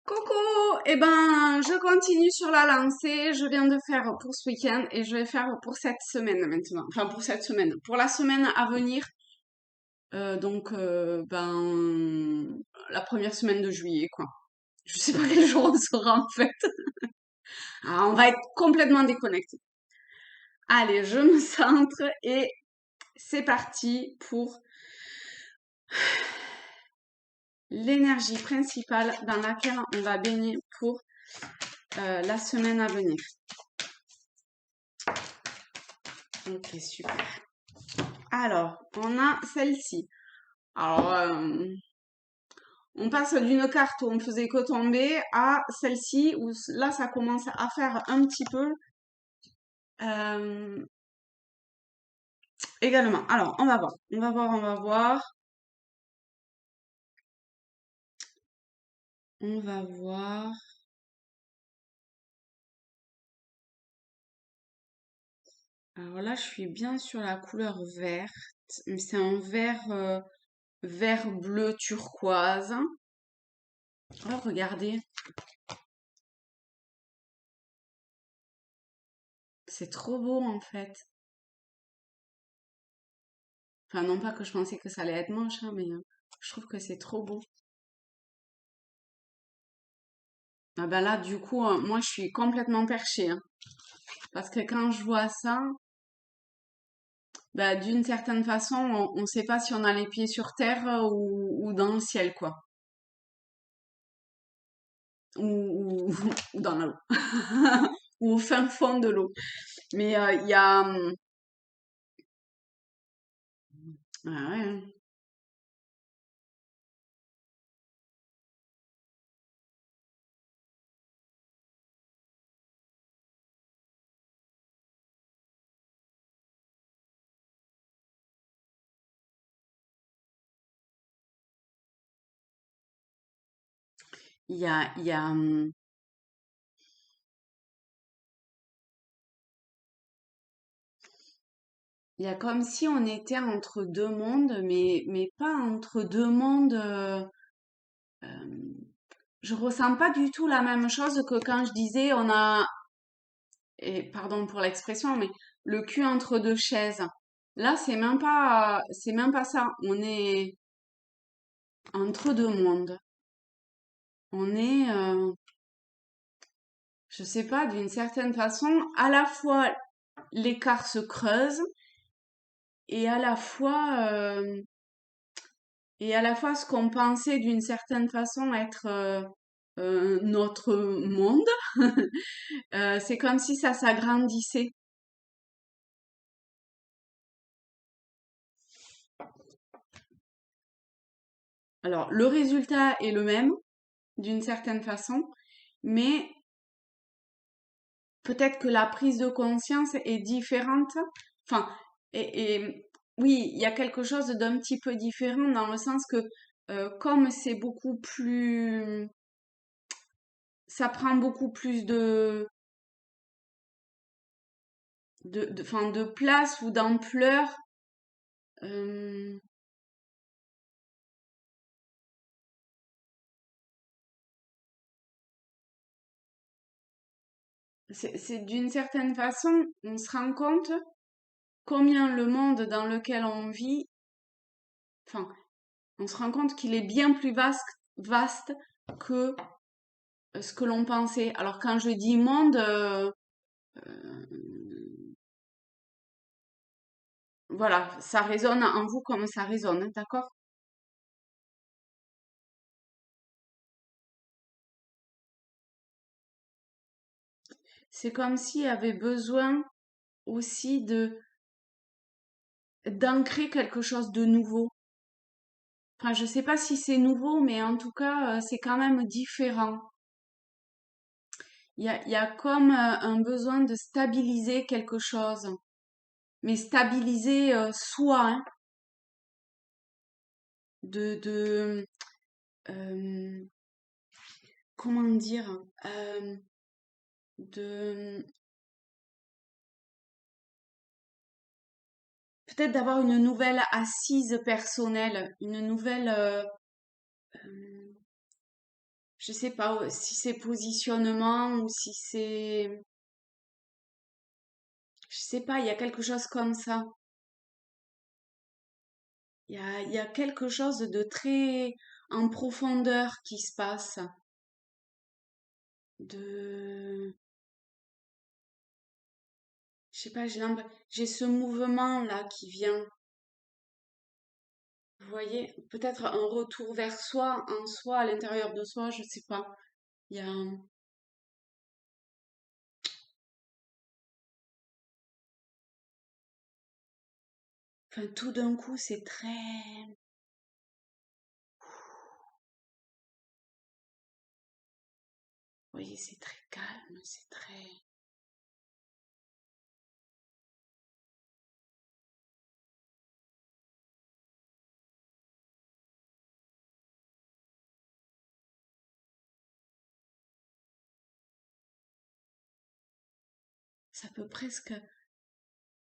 Coucou! Eh ben, je continue sur la lancée. Je viens de faire pour ce week-end et je vais faire pour cette semaine maintenant. Enfin, pour cette semaine. Pour la semaine à venir. La première semaine de juillet, quoi. Je sais pas quel jour on sera en fait. On va être complètement déconnecté. Allez, je me centre et c'est parti pour l'énergie principale dans laquelle on va baigner pour la semaine à venir. Ok, super. Alors, on a celle-ci. Alors, on passe d'une carte où on faisait que tomber à celle-ci où là, ça commence à faire un petit peu euh, également. Alors, on va voir. On va voir, on va voir. On va voir. Alors là, je suis bien sur la couleur verte. Mais c'est un vert bleu turquoise. Oh, regardez. C'est trop beau en fait. Enfin, non pas que je pensais que ça allait être moche, hein, mais je trouve que c'est trop beau. Ah ben là, du coup, moi, je suis complètement perchée, hein. Parce que quand je vois ça, bah, d'une certaine façon, on ne sait pas si on a les pieds sur terre ou dans le ciel, quoi. Ou dans l'eau. Ou au fin fond de l'eau. Mais il y a... ah ouais, hein. Il y a comme si on était entre deux mondes, mais pas entre deux mondes. Je ressens pas du tout la même chose que quand je disais on a, et pardon pour l'expression, mais le cul entre deux chaises. Là, c'est même pas ça. On est entre deux mondes. On est, je sais pas, d'une certaine façon, à la fois l'écart se creuse et à la fois, ce qu'on pensait d'une certaine façon être notre monde, c'est comme si ça s'agrandissait. Alors, le résultat est le même, d'une certaine façon, mais peut-être que la prise de conscience est différente. Enfin, et oui, il y a quelque chose d'un petit peu différent dans le sens que comme c'est beaucoup plus, ça prend beaucoup plus enfin, de place ou d'ampleur. euh, c'est d'une certaine façon, on se rend compte combien le monde dans lequel on vit, enfin, on se rend compte qu'il est bien plus vaste que ce que l'on pensait. Alors quand je dis monde, voilà, ça résonne en vous comme ça résonne, hein, d'accord? C'est comme s'il y avait besoin aussi de d'ancrer quelque chose de nouveau. Enfin, je sais pas si c'est nouveau, mais en tout cas, c'est quand même différent. Il y a comme un besoin de stabiliser quelque chose, mais stabiliser soi, hein, de euh, comment dire, de peut-être d'avoir une nouvelle assise personnelle, une nouvelle je sais pas si c'est positionnement ou si c'est, je sais pas, il y a quelque chose comme ça. Il y a quelque chose de très en profondeur qui se passe. De, je sais pas, j'ai ce mouvement là qui vient. Vous voyez, peut-être un retour vers soi, en soi, à l'intérieur de soi, je sais pas. Il y a, enfin, tout d'un coup, c'est très, vous voyez, c'est très calme, c'est très, ça peut presque,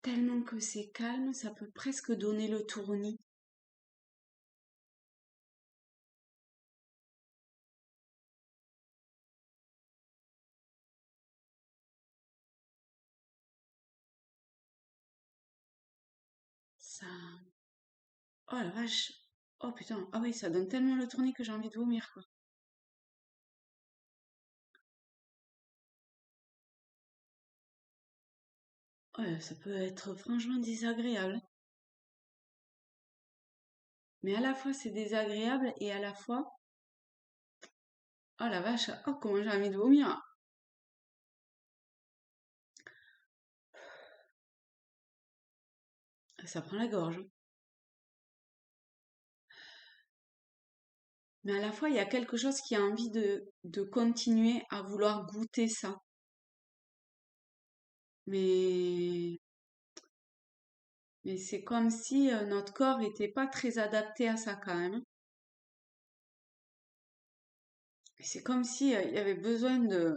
tellement que c'est calme, ça peut presque donner le tournis. Ça, oh la vache, oh putain, ah oui, ça donne tellement le tournis que j'ai envie de vomir, quoi. Ouais, ça peut être franchement désagréable. Mais à la fois c'est désagréable et à la fois, oh la vache, oh comment j'ai envie de vomir. Ça prend la gorge. Mais à la fois, il y a quelque chose qui a envie de continuer à vouloir goûter ça. Mais, mais c'est comme si notre corps était pas très adapté à ça quand même. C'est comme si il y avait besoin de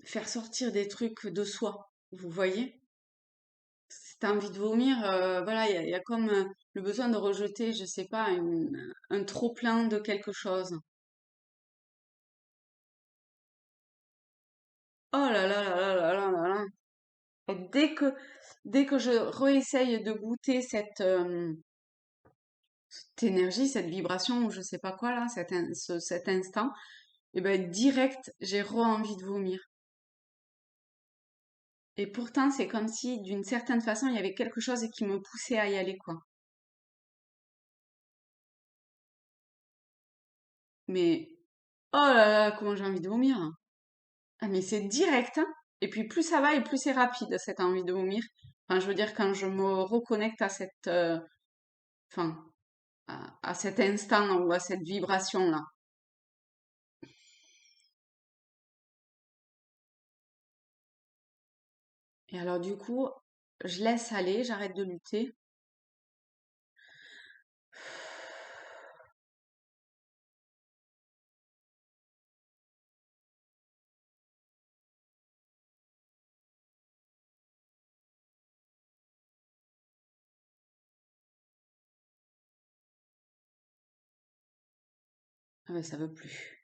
faire sortir des trucs de soi. Vous voyez? Si t'as envie de vomir, voilà, il y a comme le besoin de rejeter, je sais pas, un trop-plein de quelque chose. Oh là là là là là là là là. Et dès que je réessaye de goûter cette énergie, cette vibration, ou je sais pas quoi là, cet instant, et ben direct, j'ai re-envie de vomir. Et pourtant, c'est comme si, d'une certaine façon, il y avait quelque chose qui me poussait à y aller, quoi. Mais, oh là là, comment j'ai envie de vomir. Ah, mais c'est direct, hein. Et puis plus ça va et plus c'est rapide, cette envie de vomir. Enfin, je veux dire, quand je me reconnecte à enfin, à cet instant ou à cette vibration-là. Et alors, du coup, je laisse aller, j'arrête de lutter. Ah ben, ça veut plus.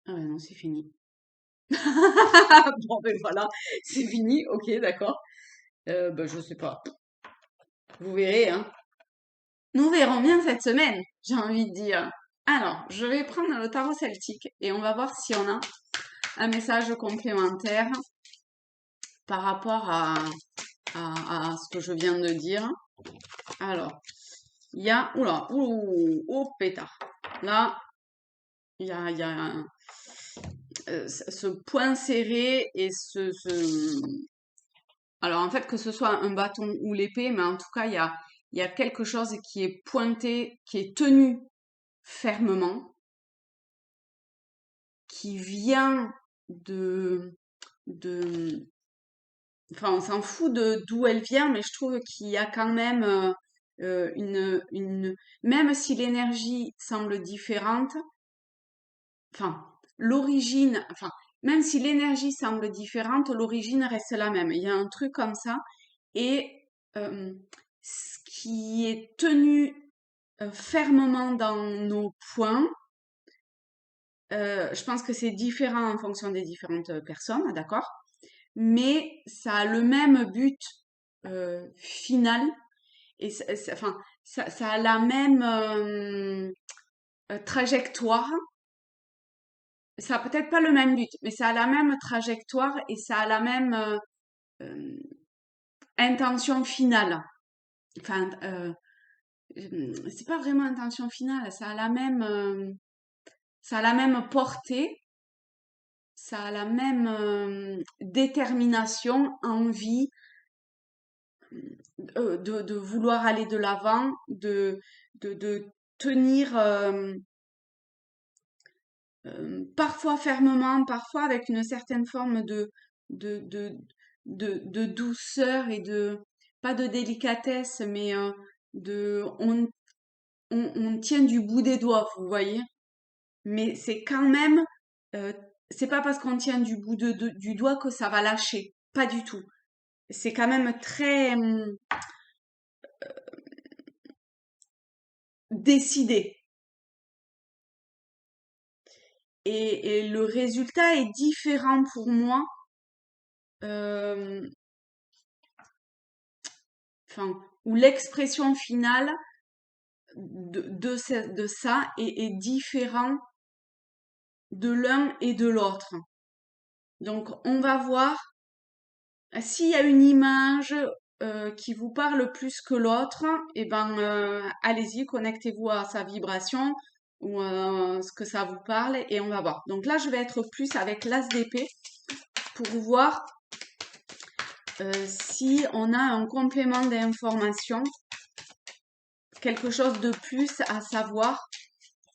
Ah ben non, c'est fini. Bon, ben voilà, c'est fini, ok, d'accord. Ben, je sais pas. Vous verrez, hein. Nous verrons bien cette semaine, j'ai envie de dire. Alors, je vais prendre le tarot celtique et on va voir si on a un message complémentaire par rapport à ce que je viens de dire. Alors, il y a... Oula, oh pétard. Là, il y a ce point serré et alors en fait, que ce soit un bâton ou l'épée, mais en tout cas, il y a quelque chose qui est pointé, qui est tenu fermement, qui vient de, enfin, on s'en fout de d'où elle vient, mais je trouve qu'il y a quand même même si l'énergie semble différente, enfin, même si l'énergie semble différente, l'origine reste la même. Il y a un truc comme ça. et ce qui est tenu fermement dans nos poings. Je pense que c'est différent en fonction des différentes personnes, d'accord? Mais ça a le même but final et enfin, ça a la même trajectoire. Ça a peut-être pas le même but, mais ça a la même trajectoire et ça a la même euh, intention finale. Enfin, c'est pas vraiment intention finale, ça a la même portée, ça a la même détermination, envie de vouloir aller de l'avant, de tenir parfois fermement, parfois avec une certaine forme de, de, de douceur et pas de délicatesse, mais on tient du bout des doigts, vous voyez. Mais c'est quand même, euh, c'est pas parce qu'on tient du bout du doigt que ça va lâcher. Pas du tout. C'est quand même très décidé. Et le résultat est différent pour moi. euh, enfin, où l'expression finale de ça est différent de l'un et de l'autre. Donc, on va voir s'il y a une image qui vous parle plus que l'autre, et ben, allez-y, connectez-vous à sa vibration ou ce que ça vous parle et on va voir. Donc là, je vais être plus avec l'as d'épée pour voir si on a un complément d'information, quelque chose de plus à savoir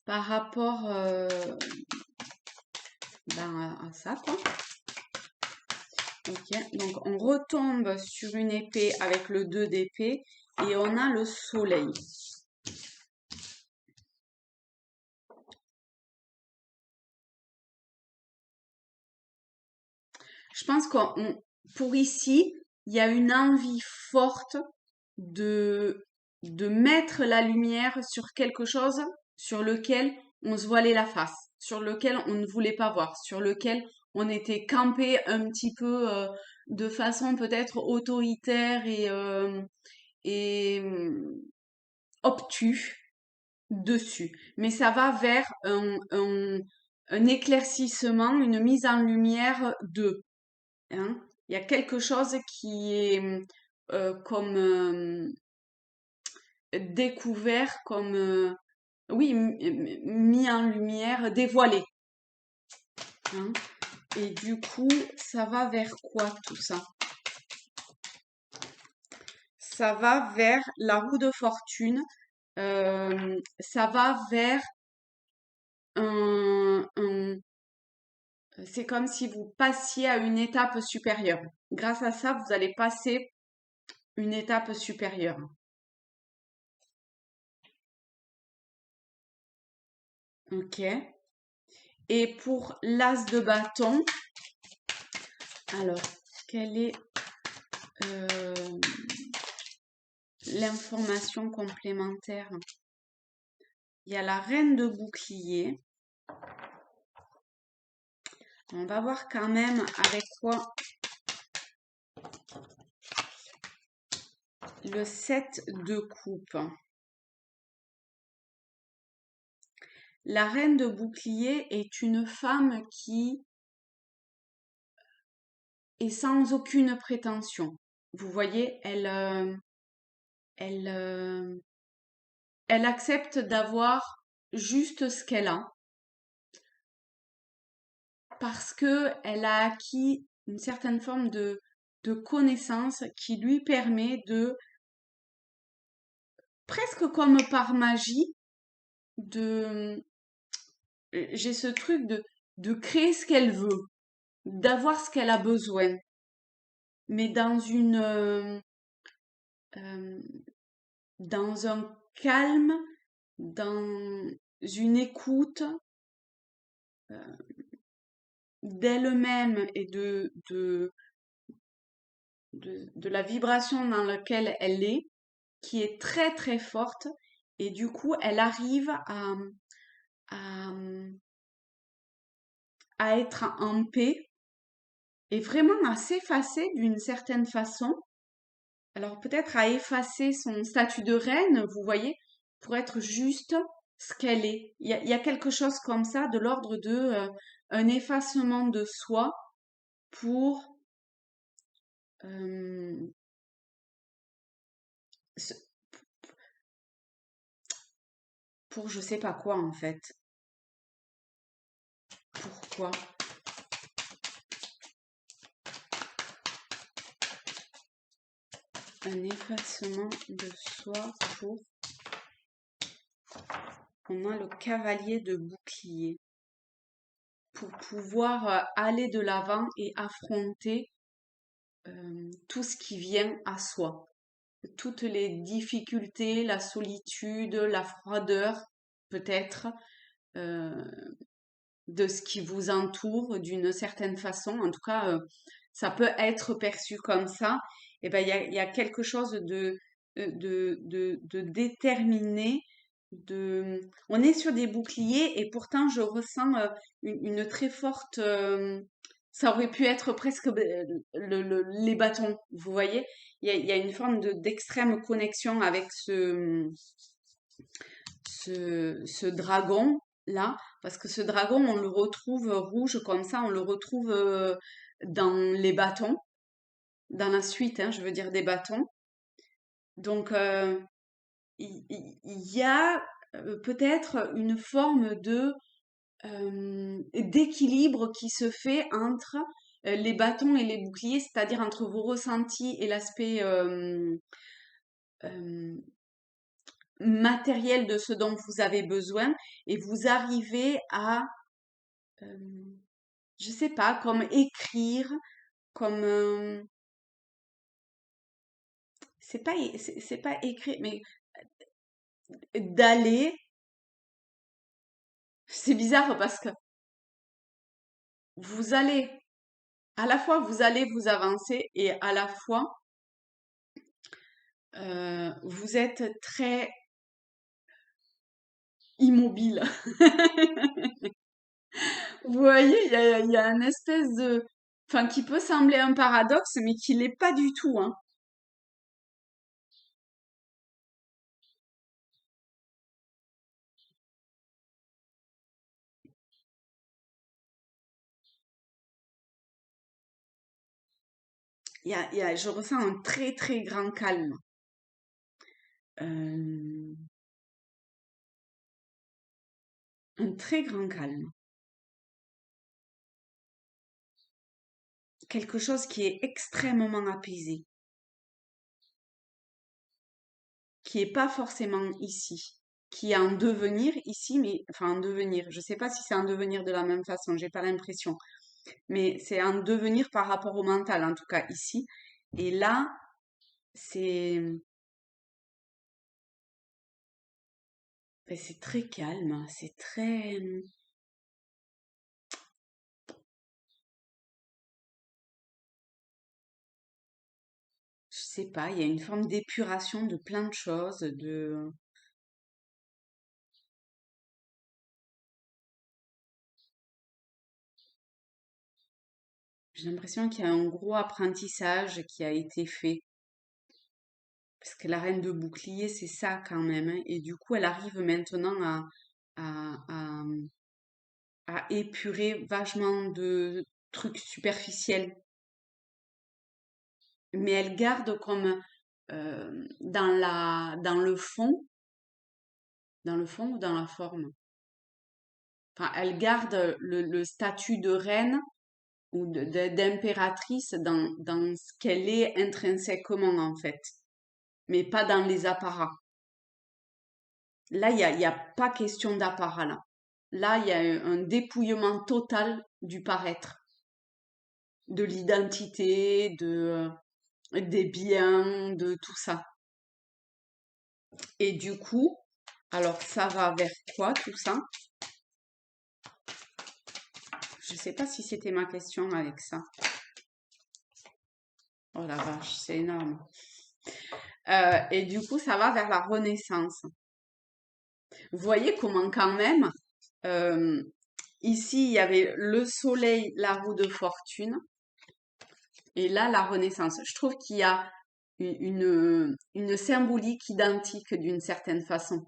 par rapport à ça, quoi. Ok, donc on retombe sur une épée avec le 2 d'épée et on a le soleil. Je pense pour ici, il y a une envie forte de, de mettre la lumière sur quelque chose sur lequel on se voilait la face, sur lequel on ne voulait pas voir, sur lequel on était campé un petit peu de façon peut-être autoritaire et obtus dessus. Mais ça va vers un éclaircissement, une mise en lumière de. Hein. Il y a quelque chose qui est comme découvert, comme oui, mis en lumière, dévoilé. Hein. Et du coup, ça va vers quoi tout ça? Ça va vers la roue de fortune. Ça va vers c'est comme si vous passiez à une étape supérieure. Grâce à ça, vous allez passer une étape supérieure. Ok. Et pour l'as de bâton, alors, quelle est l'information complémentaire? Il y a la reine de bouclier. On va voir quand même avec quoi le 7 de coupe. La reine de bouclier est une femme qui est sans aucune prétention. Vous voyez, elle, elle accepte d'avoir juste ce qu'elle a parce que elle a acquis une certaine forme de connaissance qui lui permet de, presque comme par magie, de, j'ai ce truc de créer ce qu'elle veut, d'avoir ce qu'elle a besoin, mais euh, dans un calme, dans une écoute d'elle-même et de la vibration dans laquelle elle est, qui est très très forte, et du coup, elle arrive à, à être en paix et vraiment à s'effacer d'une certaine façon. Alors peut-être à effacer son statut de reine, vous voyez, pour être juste ce qu'elle est. Il y a quelque chose comme ça, de l'ordre de un effacement de soi pour euh, se- pour je sais pas quoi en fait. Pourquoi? Un effacement de soi pour... On a le cavalier de bouclier pour pouvoir aller de l'avant et affronter tout ce qui vient à soi. Toutes les difficultés, la solitude, la froideur, peut-être, euh, de ce qui vous entoure d'une certaine façon. En tout cas, ça peut être perçu comme ça. Et ben, il y a quelque chose de déterminé. On est sur des boucliers et pourtant je ressens une très forte. Ça aurait pu être presque les bâtons, vous voyez. Il y a une forme d'extrême connexion avec ce dragon là, parce que ce dragon, on le retrouve rouge comme ça, on le retrouve dans les bâtons, dans la suite, hein, je veux dire des bâtons. Donc, il y a peut-être une forme d'équilibre qui se fait entre les bâtons et les boucliers, c'est-à-dire entre vos ressentis et l'aspect euh, matériel de ce dont vous avez besoin, et vous arrivez à euh, je sais pas, comme écrire, comme c'est pas écrire, mais d'aller. C'est bizarre parce que vous allez, à la fois vous allez vous avancer et à la fois vous êtes très immobile. Vous voyez, il y a un espèce de, enfin, qui peut sembler un paradoxe, mais qui l'est pas du tout, hein. Je ressens un très très grand calme. Euh, un très grand calme. Quelque chose qui est extrêmement apaisé, qui est pas forcément ici, qui est en devenir ici, mais enfin en devenir. Je sais pas si c'est en devenir de la même façon, j'ai pas l'impression, mais c'est en devenir par rapport au mental, en tout cas ici. Et là, c'est c'est très calme, c'est très, je sais pas, il y a une forme d'épuration de plein de choses, de j'ai l'impression qu'il y a un gros apprentissage qui a été fait. Parce que la reine de bouclier, c'est ça quand même, hein. Et du coup, elle arrive maintenant à, à, à épurer vachement de trucs superficiels. Mais elle garde comme dans le fond ou dans la forme. Enfin, elle garde le statut de reine ou d'impératrice dans ce qu'elle est intrinsèquement en fait, mais pas dans les apparats. Là, il y a pas question d'apparat là. Là, il y a un dépouillement total du paraître, de l'identité, des biens, de tout ça. Et du coup, alors ça va vers quoi tout ça? Je sais pas si c'était ma question avec ça. Oh la vache, c'est énorme. Et du coup, ça va vers la Renaissance. Vous voyez comment quand même, euh, ici, il y avait le soleil, la roue de fortune, et là, la Renaissance. Je trouve qu'il y a une symbolique identique d'une certaine façon.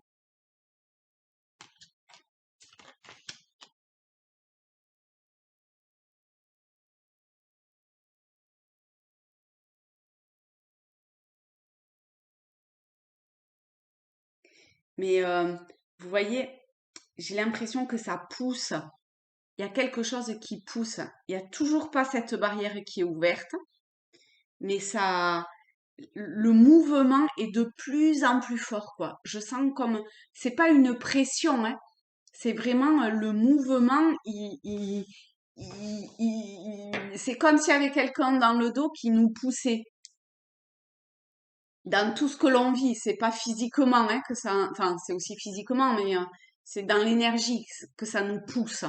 Mais vous voyez, j'ai l'impression que ça pousse. Il y a quelque chose qui pousse. Il n'y a toujours pas cette barrière qui est ouverte, mais ça, le mouvement est de plus en plus fort, quoi. Je sens comme, c'est pas une pression, hein. C'est vraiment le mouvement. C'est comme s'il y avait quelqu'un dans le dos qui nous poussait. Dans tout ce que l'on vit, c'est pas physiquement, hein, que ça, enfin, c'est aussi physiquement, mais c'est dans l'énergie que ça nous pousse.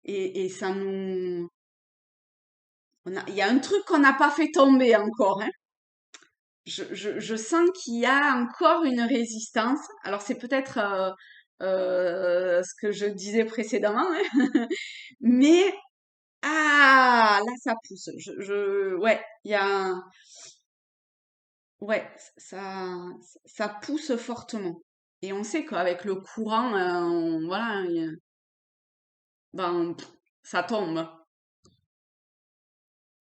Et ça nous, il y a un truc qu'on n'a pas fait tomber encore, hein. Je sens qu'il y a encore une résistance. Alors c'est peut-être ce que je disais précédemment, hein. Mais ah, là ça pousse. Ouais, il y a, ouais, ça pousse fortement. Et on sait qu'avec le courant, voilà, ben, ça tombe.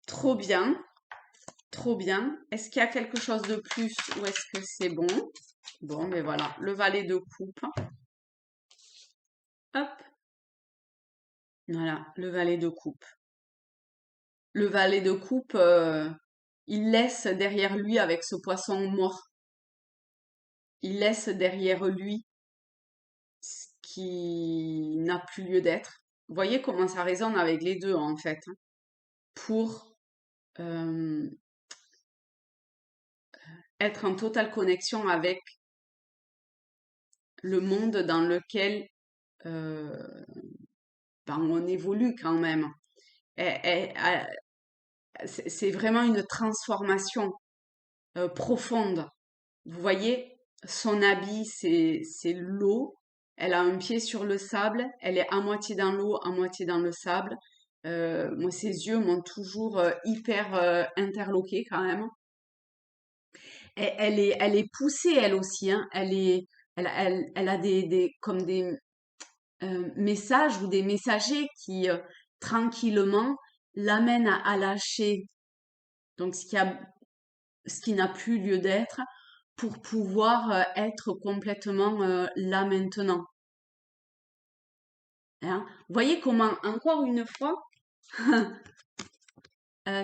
Trop bien, trop bien. Est-ce qu'il y a quelque chose de plus ou est-ce que c'est bon? Bon, mais voilà, le valet de coupe. Hop, voilà, le valet de coupe. Le valet de coupe, il laisse derrière lui avec ce poisson mort. Il laisse derrière lui ce qui n'a plus lieu d'être. Vous voyez comment ça résonne avec les deux en fait, hein, pour euh, être en totale connexion avec le monde dans lequel euh, ben, on évolue quand même. C'est vraiment une transformation profonde. Vous voyez, son habit, c'est l'eau. Elle a un pied sur le sable. Elle est à moitié dans l'eau, à moitié dans le sable. Moi, ses yeux m'ont toujours hyper interloquée quand même. Elle est poussée elle aussi, hein. Elle a comme des messages ou des messagers qui tranquillement l'amènent à lâcher. Donc, ce qui n'a plus lieu d'être pour pouvoir être complètement là maintenant, hein. Vous voyez comment, encore une fois,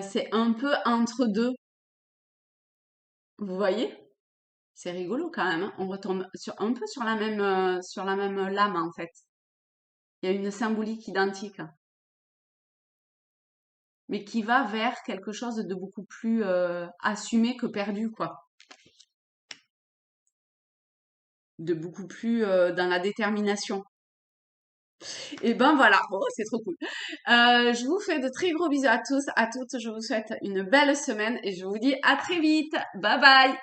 c'est un peu entre deux. Vous voyez? C'est rigolo quand même, hein. On retombe un peu sur la même lame en fait. Il y a une symbolique identique, mais qui va vers quelque chose de beaucoup plus assumé que perdu, quoi. De beaucoup plus dans la détermination. Et ben voilà, bon, c'est trop cool. Je vous fais de très gros bisous à tous, à toutes. Je vous souhaite une belle semaine et je vous dis à très vite. Bye bye!